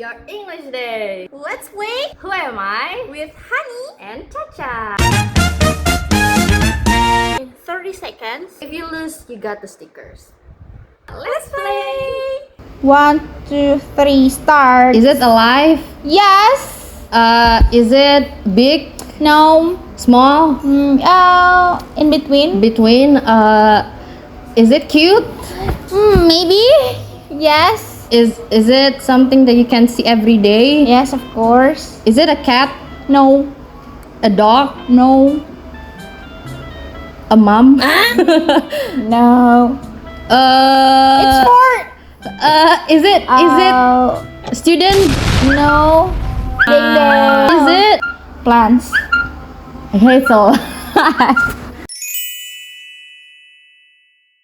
your English day. Let's play Who am I? with Honey And Chacha. in 30 seconds. If you lose, you got the stickers. Let's play. 1, 2, 3, start. Is it alive? Yes. Is it big, No. small, In between. between? Is it cute? Maybe. Yes. Is it something that you can see every day? Yes, of course. Is it a cat? No. A dog? No. A mom? No. It's for. Is it student? No. Is it Plants. hazel?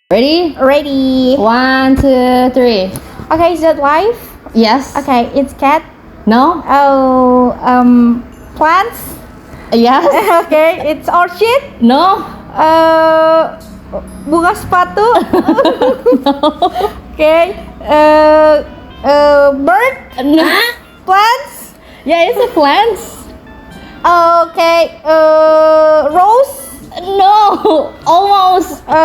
Ready? Ready. 1, 2, 3. Okay, is that live? Yes. Okay, it's cat. No. Oh, plants. Yes. Okay, it's orchid. No. Bunga sepatu. Okay. Bird. No. Plants. Yeah, it's a plants. Okay. Rose. No. Almost. 4.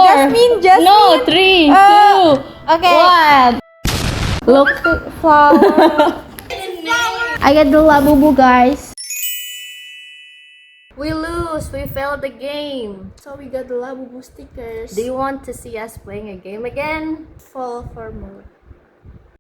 Jasmine. No. 3, 2. Okay. 1. Look. Flower. I get the Labubu, guys. We lose. We failed the game. So we got the Labubu stickers. Do you want to see us playing a game again? Follow for more.